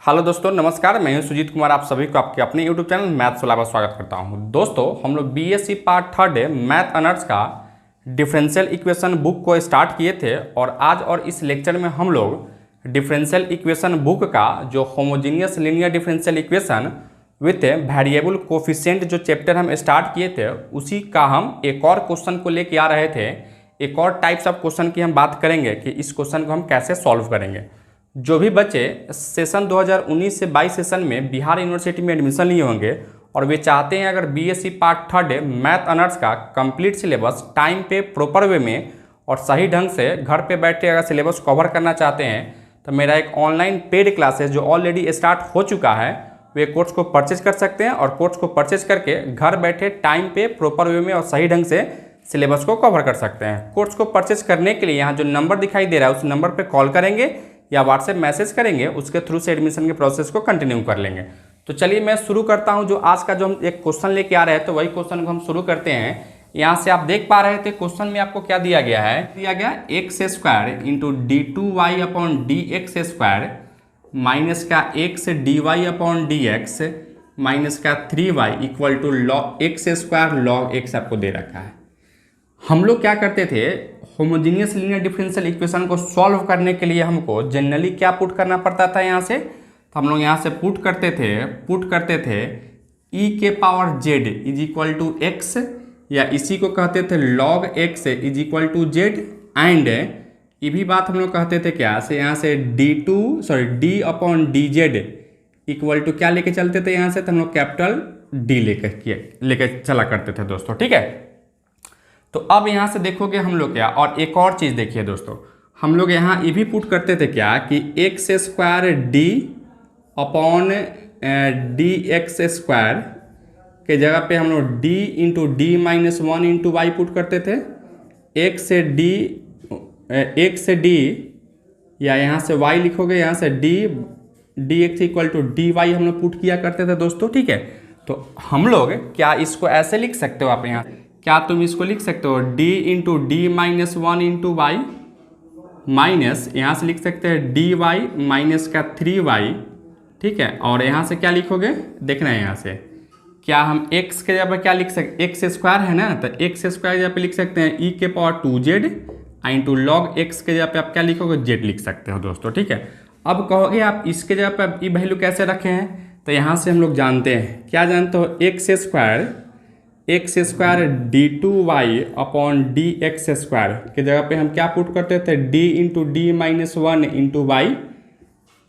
Hello दोस्तों, नमस्कार। मैं हूं सुजीत कुमार। आप सभी को आपके अपने यूट्यूब चैनल मैथ सोलह पर स्वागत करता हूं। दोस्तों, हम लोग BSc part third math honours का डिफरेंशियल इक्वेशन बुक को स्टार्ट किए थे और आज और इस लेक्चर में हम लोग डिफरेंशियल इक्वेशन बुक का जो homogeneous linear differential equation with variable coefficient जो चैप्टर हम स्टार्ट किए थे उसी का हम एक और क्वेश्चन को लेके आ रहे थे। एक और टाइप्स ऑफ क्वेश्चन की हम बात करेंगे कि इस क्वेश्चन को हम कैसे सॉल्व करेंगे। जो भी बच्चे सेशन 2019 से 22 सेशन में बिहार यूनिवर्सिटी में एडमिशन लिए होंगे और वे चाहते हैं अगर BSc part third math honours का कंप्लीट सिलेबस टाइम पे प्रॉपर वे में और सही ढंग से घर पे बैठ के अगर सिलेबस कवर करना चाहते हैं तो मेरा एक ऑनलाइन पेड क्लासेस जो ऑलरेडी स्टार्ट हो चुका है वे कोर्स को परचेज कर सकते हैं और कोर्स को परचेज करके घर बैठे टाइम पे प्रॉपर वे में और सही ढंग से सिलेबस को कवर कर सकते हैं। कोर्स को परचेज करने के लिए यहाँ जो नंबर दिखाई दे रहा है उस नंबर पर कॉल करेंगे या व्हाट्सएप मैसेज करेंगे, उसके थ्रू से एडमिशन के प्रोसेस को कंटिन्यू कर लेंगे। तो चलिए मैं शुरू करता हूं। जो आज का जो हम एक क्वेश्चन लेके आ रहे हैं तो वही क्वेश्चन को हम शुरू करते हैं। यहाँ से आप देख पा रहे थे क्वेश्चन में आपको क्या दिया गया है, दिया गया x square into d two Y upon D x square minus का x d Y upon D x minus का 3y equal to log x square log x आपको दे रखा है। हम लोग क्या करते थे, होमोजीनियस लीनियर डिफरेंशियल इक्वेशन को सॉल्व करने के लिए हमको जनरली क्या पुट करना पड़ता था यहाँ से, तो हम लोग यहाँ से पुट करते थे e के power z is equal to x या इसी को कहते थे log x is equal to z and ये भी बात हम लोग कहते थे क्या से यहाँ से d upon D Z equal to क्या लेके चलते थे यहाँ से, तो हम लोग कैपिटल D लेके चला करते थे दोस्तों। ठीक है, तो अब यहाँ से देखोगे हम लोग क्या, और एक और चीज़ देखिए दोस्तों, हम लोग यहाँ ये भी पुट करते थे क्या कि x square D upon D x square के जगह पे हम लोग D into D minus one into Y put करते थे। एक्स से डी या यहाँ से वाई लिखोगे, यहाँ से D x equal to D Y हम लोग पुट किया करते थे दोस्तों। ठीक है, तो हम लोग क्या इसको ऐसे लिख सकते हो, आप यहाँ क्या तुम इसको लिख सकते हो d into D minus one into Y minus यहाँ से लिख सकते हैं डी वाई माइनस का 3y। ठीक है, और यहाँ से क्या लिखोगे देखना है, यहाँ से क्या हम x के जगह पर क्या लिख सकते, एक्स स्क्वायर है ना, तो एक्स स्क्वायर जगह पे लिख सकते हैं e के power 2z into log x के जगह पे आप क्या लिखोगे z लिख सकते हो दोस्तों। ठीक है, अब कहोगे आप इसके जगह पर ये वैल्यू कैसे रखे हैं, तो यहाँ से हम लोग जानते हैं, क्या जानते हो, x square D two Y upon D x square के जगह पे हम क्या पुट करते थे, D into D minus one into Y,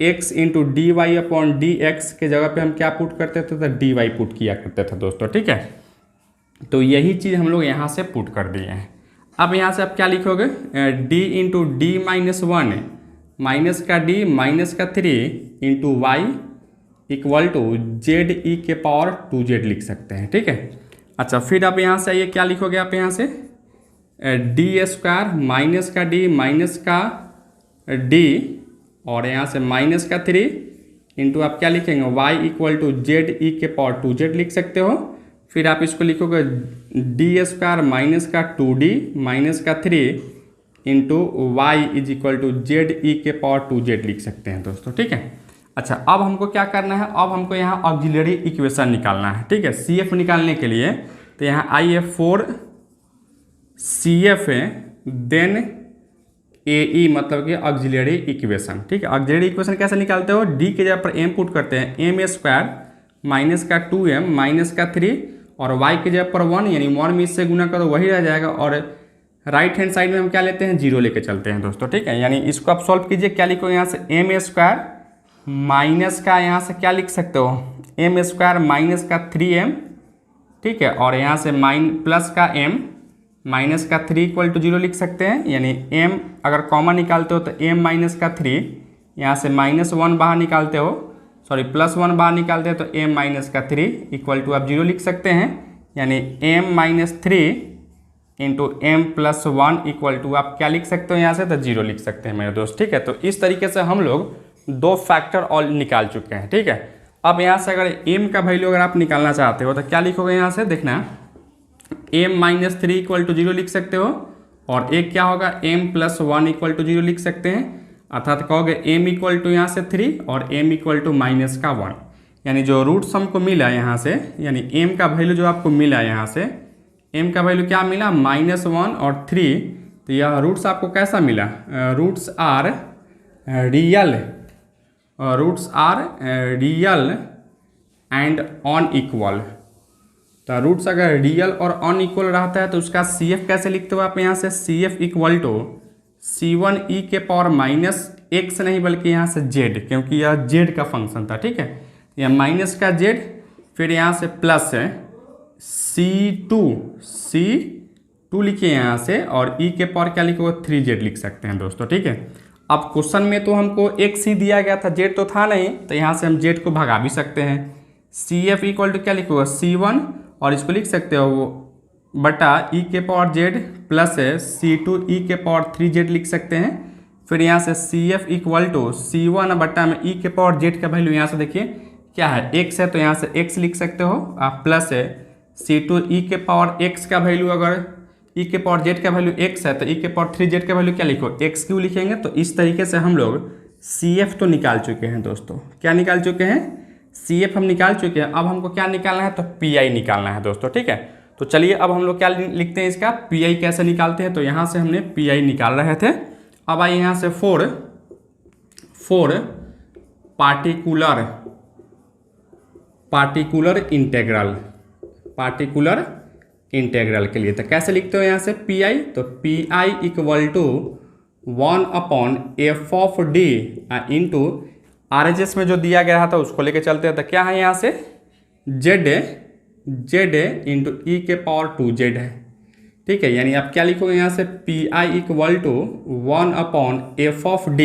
x into D Y upon D x के जगह पे हम क्या पुट करते थे, तो डी वाई पुट किया करते थे दोस्तों। ठीक है, तो यही चीज़ हम लोग यहाँ से पुट कर दिए हैं। अब यहाँ से आप क्या लिखोगे, d into D minus one minus का डी माइनस का 3 into y equal to z e के पावर 2z लिख सकते हैं। ठीक है, अच्छा फिर आप यहाँ से आइए, क्या लिखोगे आप यहाँ से डी स्क्वायर माइनस का डी माइनस का डी और यहाँ से माइनस का 3 इंटू आप क्या लिखेंगे y equal to z e के पावर 2z लिख सकते हो। फिर आप इसको लिखोगे डी स्क्वायर माइनस का 2d माइनस का 3 into y is equal to z e के पावर 2z लिख सकते हैं दोस्तों। ठीक है, अच्छा अब हमको क्या करना है, अब हमको यहाँ ऑक्सिलरी इक्वेशन निकालना है। ठीक है, CF निकालने के लिए तो यहाँ IF4 CF देन AE मतलब कि ऑक्सिलरी इक्वेशन। ठीक है, ऑक्सिलरी इक्वेशन कैसे निकालते हो, D के जगह पर m पुट करते हैं, m स्क्वायर माइनस का 2m माइनस का 3 और y के जगह पर 1 यानी 1 में इससे गुना करो वही रह जाएगा और राइट हैंड साइड में हम क्या लेते हैं, 0 लेके चलते हैं दोस्तों। ठीक है, यानी इसको आप सॉल्व कीजिए, क्या लिखो यहाँ से m स्क्वायर माइनस का यहाँ से क्या लिख सकते हो, m स्क्वायर माइनस का 3m। ठीक है, और यहाँ से प्लस का m माइनस का 3 इक्वल टू 0 लिख सकते हैं, यानी m अगर कॉमन निकालते हो तो m माइनस का 3 यहाँ से -1 बाहर निकालते हो, सॉरी +1 बाहर निकालते हैं तो m माइनस का 3 इक्वल टू आप 0 लिख सकते हैं, यानी m minus 3 into m plus 1 equal to आप क्या लिख सकते हो यहाँ से, तो 0 लिख सकते हैं मेरे दोस्त। ठीक है, तो इस तरीके से हम लोग दो फैक्टर ऑल निकाल चुके हैं। ठीक है, अब यहाँ से अगर m का वैल्यू अगर आप निकालना चाहते हो तो क्या लिखोगे यहाँ से, देखना m माइनस 3 इक्वल टू 0 लिख सकते हो और एक क्या होगा m प्लस 1 इक्वल टू 0 लिख सकते हैं। अर्थात कहोगे m इक्वल टू यहाँ से 3 और m इक्वल टू -1, यानी जो रूट्स हमको मिला यहाँ से, यानी m का वैल्यू जो आपको मिला यहाँ से, m का वैल्यू क्या मिला -1 और 3, तो यह रूट्स आपको कैसा मिला, roots are real, and unequal. तो रूट्स अगर रियल और अनइक्वल रहता है तो उसका CF कैसे लिखते हो आप यहाँ से, CF इक्वल टू C1e के पावर -x नहीं बल्कि यहाँ से z, क्योंकि यह z का फंक्शन था, ठीक है, यह माइनस का z, फिर यहाँ से प्लस है C2 लिखिए यहाँ से, और e के पावर क्या लिखोगे 3z लिख सकते हैं दोस्तों, ठीक है। अब क्वेश्चन में तो हमको x ही दिया गया था, z तो था नहीं, तो यहाँ से हम z को भगा भी सकते हैं। CF इक्वल टू क्या लिखोगे C1, और इसको लिख सकते हो वो बटा e के पावर z प्लस है C2 e के पावर 3z लिख सकते हैं। फिर यहाँ से CF इक्वल टू C1 बटा में e के पावर z का वैल्यू यहाँ से देखिए क्या है, x है, तो यहाँ से x लिख सकते हो आप, प्लस है C2 e के पावर x का वैल्यू, अगर e के पावर z का वैल्यू x है तो e के पावर 3z का वैल्यू क्या लिखो, x क्यों लिखेंगे। तो इस तरीके से हम लोग CF तो निकाल चुके हैं दोस्तों, क्या निकाल चुके हैं, CF हम निकाल चुके हैं। अब हमको क्या निकालना है, तो PI निकालना है दोस्तों, ठीक है। तो चलिए अब हम लोग क्या लिखते हैं, इसका PI कैसे निकालते हैं। तो यहाँ से हमने PI निकाल रहे थे। अब आइए यहाँ से फोर पार्टिकुलर इंटेग्रल के लिए तो कैसे लिखते हो यहाँ से PI, तो PI equal to 1/f(d) into RHS में जो दिया गया था उसको लेके चलते हैं। तो क्या है यहाँ से z इंटू e के पावर 2z है, ठीक है। यानी आप क्या लिखोगे यहाँ से PI equal to 1/f(d).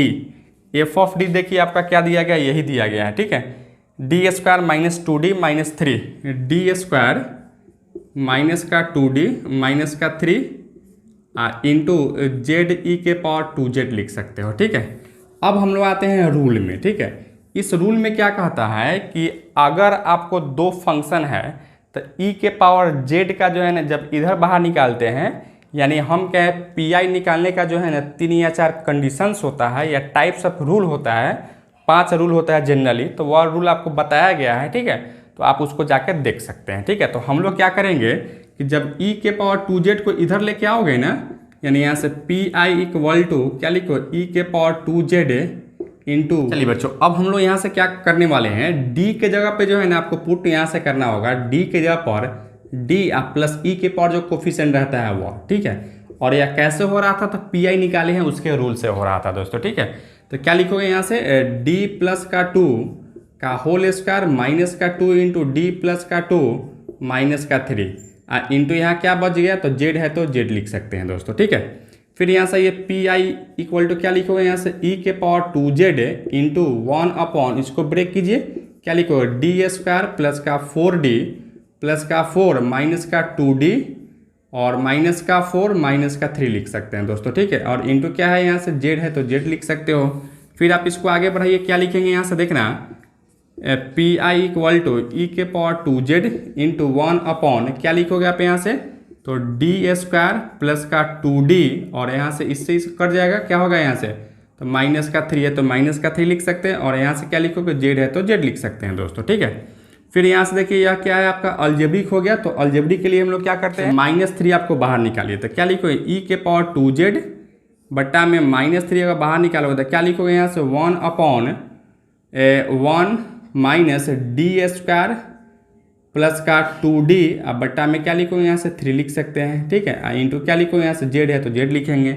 f(d) देखिए आपका क्या दिया गया, यही दिया गया है, ठीक है। d² - 2d - 3, d² माइनस का 2d माइनस का 3 इंटू ZE के पावर 2z लिख सकते हो, ठीक है। अब हम लोग आते हैं रूल में, ठीक है। इस रूल में क्या कहता है कि अगर आपको दो फंक्शन है तो e के पावर z का जो है ना, जब इधर बाहर निकालते हैं, यानी हम क्या है PI निकालने का जो है ना 3 या 4 कंडीशंस होता है या टाइप्स ऑफ रूल होता है, 5 रूल होता है जनरली, तो वह रूल आपको बताया गया है, ठीक है। तो आप उसको जाकर देख सकते हैं, ठीक है। तो हम लोग क्या करेंगे कि जब e के पावर 2z को इधर लेके आओगे ना, यानी यहाँ से PI इक्वल टू क्या लिखो e के पावर 2z इंटू, चलिए बच्चों अब हम लोग यहाँ से क्या करने वाले हैं, d के जगह पे जो है ना आपको पुट यहाँ से करना होगा, d के जगह पर d प्लस e के पावर जो कोफिशिएंट रहता है वो, ठीक है। और यह कैसे हो रहा था, तो PI निकाले हैं उसके रूल से हो रहा था दोस्तों, ठीक है। तो क्या लिखोगे यहाँ से d प्लस का 2 का होल स्क्वायर माइनस का 2 इंटू d प्लस का 2 माइनस का 3 इंटू यहाँ क्या बच गया, तो z है तो z लिख सकते हैं दोस्तों, ठीक है। फिर यहाँ से ये PI इक्वल टू क्या लिखोगे यहाँ से e के पावर 2z इंटू 1/, इसको ब्रेक कीजिए, क्या लिखोगे d² प्लस का 4d प्लस का 4 माइनस का 2d और माइनस का 4 माइनस का 3 लिख सकते हैं दोस्तों, ठीक है। और इंटू क्या है यहाँ से z है तो z लिख सकते हो। फिर आप इसको आगे बढ़ाइए, क्या लिखेंगे यहाँ से देखना, PI इक्वल टू e के पावर 2z इंटू 1/, क्या लिखोगे आप यहाँ से, तो d² प्लस का 2d और यहाँ से इससे कट जाएगा, क्या होगा यहाँ से, तो माइनस का 3 है तो माइनस का 3 लिख सकते हैं। और यहाँ से क्या लिखोगे z है तो z लिख सकते हैं दोस्तों, ठीक है। फिर यहाँ से देखिए यह क्या है आपका अलजेब्रिक हो गया, तो अलजेब्रिक के लिए हम लोग क्या करते हैं, -3 आपको बाहर निकालिए, तो क्या लिखोगे e के पावर 2z बट्टा में -3 अगर बाहर निकालोगे तो क्या लिखोगे यहाँ से 1/1 माइनस d² प्लस का 2d, अब बट्टा में क्या लिखोगे यहाँ से 3 लिख सकते हैं, ठीक है। इंटू क्या लिखोगे यहाँ से z है तो z लिखेंगे।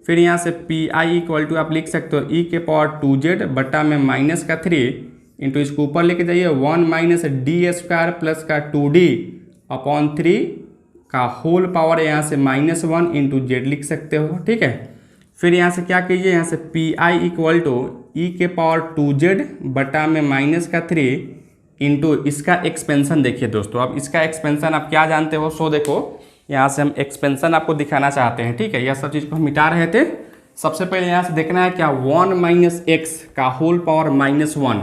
फिर यहाँ से PI इक्वल टू आप लिख सकते हो e के पावर 2z बट्टा में माइनस का 3 इंटू इसको ऊपर लेके जाइए 1 माइनस d² प्लस का 2d/3 का होल पावर यहाँ से -1 इंटू z लिख सकते हो, ठीक है। फिर यहाँ से क्या कीजिए, यहाँ से PI इक्वल टू e के पावर 2z बटा में माइनस का 3 इंटू इसका एक्सपेंशन देखिए दोस्तों। अब इसका एक्सपेंशन आप क्या जानते हो, सो देखो यहाँ से हम एक्सपेंशन आपको दिखाना चाहते हैं, ठीक है। यह सब चीज़ को हम मिटा रहे थे। सबसे पहले यहाँ से देखना है क्या 1 माइनस x का होल पावर -1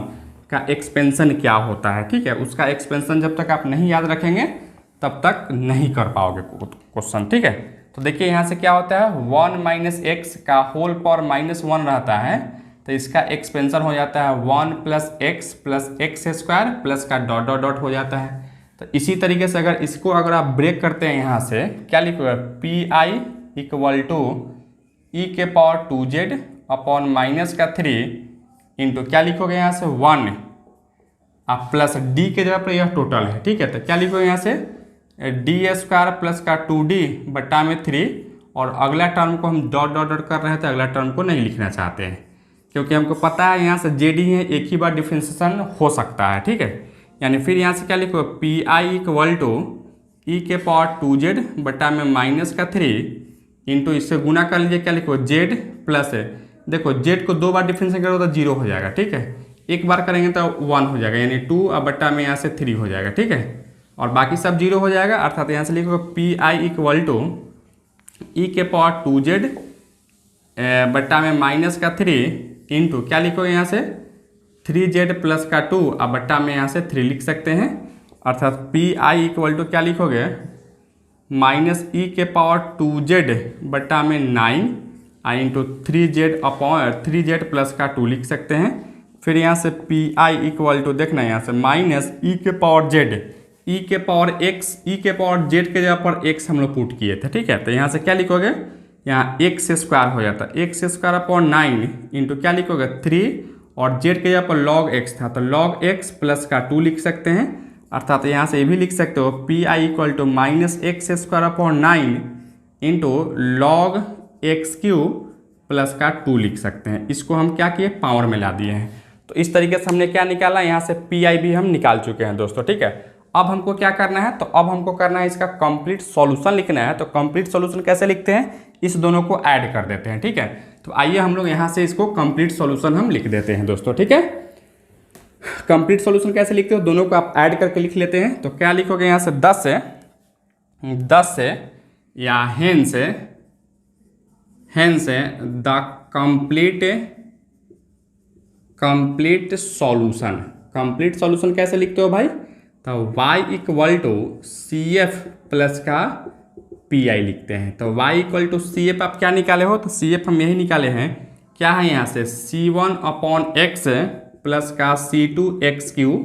का एक्सपेंशन क्या होता है, ठीक है। उसका एक्सपेंशन जब तक आप नहीं याद रखेंगे तब तक नहीं कर पाओगे क्वेश्चन, ठीक है। तो देखिए यहाँ से क्या होता है 1 माइनस x का होल पावर -1 रहता है, तो इसका एक्सपेंशन हो जाता है 1 प्लस एक्स स्क्वायर प्लस का डॉट डॉट डॉट हो जाता है। तो इसी तरीके से अगर आप ब्रेक करते हैं यहाँ से क्या लिखोगे, पी आई इक्वल टू ई के पावर 2z अपॉन माइनस का 3 इंटू क्या लिखोगे यहाँ से 1 आप प्लस डी के जगह पर यह टोटल है, ठीक है। तो क्या लिखोगे यहाँ से डी स्क्वायर प्लस का 2d बटा में 3, और अगला टर्म को हम डॉट डॉट डॉट कर रहे हैं तो अगला टर्म को नहीं लिखना चाहते हैं क्योंकि हमको पता है यहाँ से जे डी है, एक ही बार डिफ्रेंशिएशन हो सकता है, ठीक है। यानी फिर यहाँ से क्या लिखो पी आई इक्वल टू ई के पावर 2z बटा में माइनस का 3 इंटू इससे गुना कर लीजिए, क्या लिखो z प्लस है, देखो z को 2 बार डिफ्रेंशिएट करो तो 0 हो जाएगा, ठीक है। एक बार करेंगे तो 1 हो जाएगा, यानी 2 और बटा में यहाँ से 3 हो जाएगा, ठीक है। और बाकी सब 0 हो जाएगा, अर्थात यहाँ से लिखो पी आई इक्वल टू ई के पावर 2z बटा में माइनस का 3 इंटू क्या लिखोगे यहाँ से 3z प्लस का 2 और बट्टा में यहाँ से 3 लिख सकते हैं, अर्थात पी आई इक्वल टू क्या लिखोगे माइनस ई के पावर 2z बट्टा में 9 आई into 3z upon 3z plus का 2 लिख सकते हैं। फिर यहाँ से पी आई इक्वल टू देखना यहाँ से माइनस ई के पावर z, ई के पावर x, ई के पावर z के जगह पर x हम लोग पुट किए थे, ठीक है। तो यहाँ से क्या लिखोगे यहाँ एक्स स्क्वायर हो जाता है, एक्स स्क्वायर अपॉन 9 इंटू क्या लिखोगे 3 और z के जगह पर लॉग x था तो लॉग x प्लस का 2 लिख सकते हैं, अर्थात यहाँ से ये भी लिख सकते हो P I equal to minus x square upon 9 into log x cube plus का 2 लिख सकते हैं। इसको हम क्या किए पावर में ला दिए हैं। तो इस तरीके से हमने क्या निकाला, यहाँ से पी आई भी हम निकाल चुके हैं दोस्तों, ठीक है। अब हमको क्या करना है, तो अब हमको करना है इसका कंप्लीट सॉल्यूशन लिखना है। तो कंप्लीट सॉल्यूशन कैसे लिखते हैं, इस दोनों को ऐड कर देते हैं, ठीक है। तो आइए हम लोग यहाँ से इसको कंप्लीट सॉल्यूशन हम लिख देते हैं दोस्तों, ठीक है। कंप्लीट सॉल्यूशन कैसे लिखते हो, दोनों को आप ऐड करके लिख लेते हैं। तो क्या लिखोगे यहाँ से 10 से या हेन से the complete solution. Complete solution कैसे लिखते हो भाई, तो y equal to C F plus का पी आई लिखते हैं। तो y equal to C F आप क्या निकाले हो, तो सी एफ हम यही निकाले हैं, क्या है यहाँ से c1 अपॉन एक्स प्लस का c2 x cube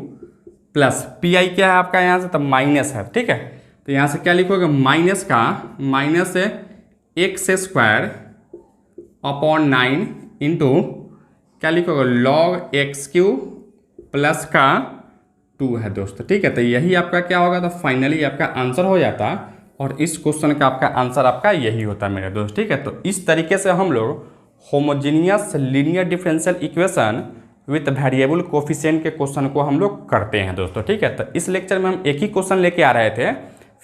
plus P I क्या है आपका यहाँ से, तो माइनस है, ठीक है। तो यहाँ से क्या लिखोगे minus x square upon 9 into क्या लिखोगे लॉग एक्स क्यूब प्लस का 2 है दोस्तों, ठीक है। तो यही आपका क्या होगा, तो फाइनली आपका आंसर हो जाता और इस क्वेश्चन का आपका आंसर आपका यही होता है मेरे दोस्त, ठीक है। तो इस तरीके से हम लोग homogeneous linear differential equation with variable coefficient के क्वेश्चन को हम लोग करते हैं दोस्तों, ठीक है। तो इस लेक्चर में हम एक ही क्वेश्चन लेके आ रहे थे,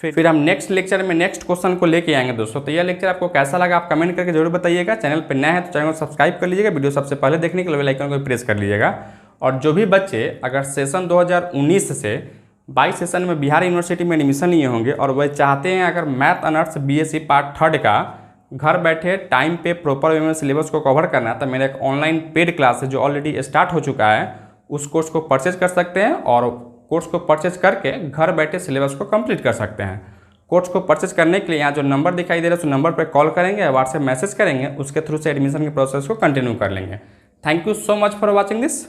फिर हम नेक्स्ट लेक्चर में नेक्स्ट क्वेश्चन को लेके आएंगे दोस्तों। तो यह लेक्चर आपको कैसा लगा आप कमेंट करके जरूर बताइएगा। चैनल पर नया है तो चैनल को सब्सक्राइब कर लीजिएगा, वीडियो सबसे पहले देखने के लिए बेल आइकन को प्रेस कर लीजिएगा। और जो भी बच्चे अगर सेशन 2019 से 22 सेशन में बिहार यूनिवर्सिटी में एडमिशन लिए होंगे और वह चाहते हैं अगर मैथ ऑनर्स बीएससी पार्ट 3 का घर बैठे टाइम पे प्रॉपर वे में सिलेबस को कवर करना है, तो मेरा एक ऑनलाइन पेड क्लास है जो ऑलरेडी स्टार्ट हो चुका है, उस कोर्स को परचेज कर सकते हैं और कोर्स को परचेज करके घर बैठे सिलेबस को कंप्लीट कर सकते हैं। कोर्स को परचेज करने के लिए यहाँ जो नंबर दिखाई दे रहा है उस नंबर पर कॉल करेंगे या व्हाट्सएप मैसेज करेंगे, उसके थ्रू से एडमिशन के प्रोसेस को कंटिन्यू कर लेंगे। Thank you so much for watching this.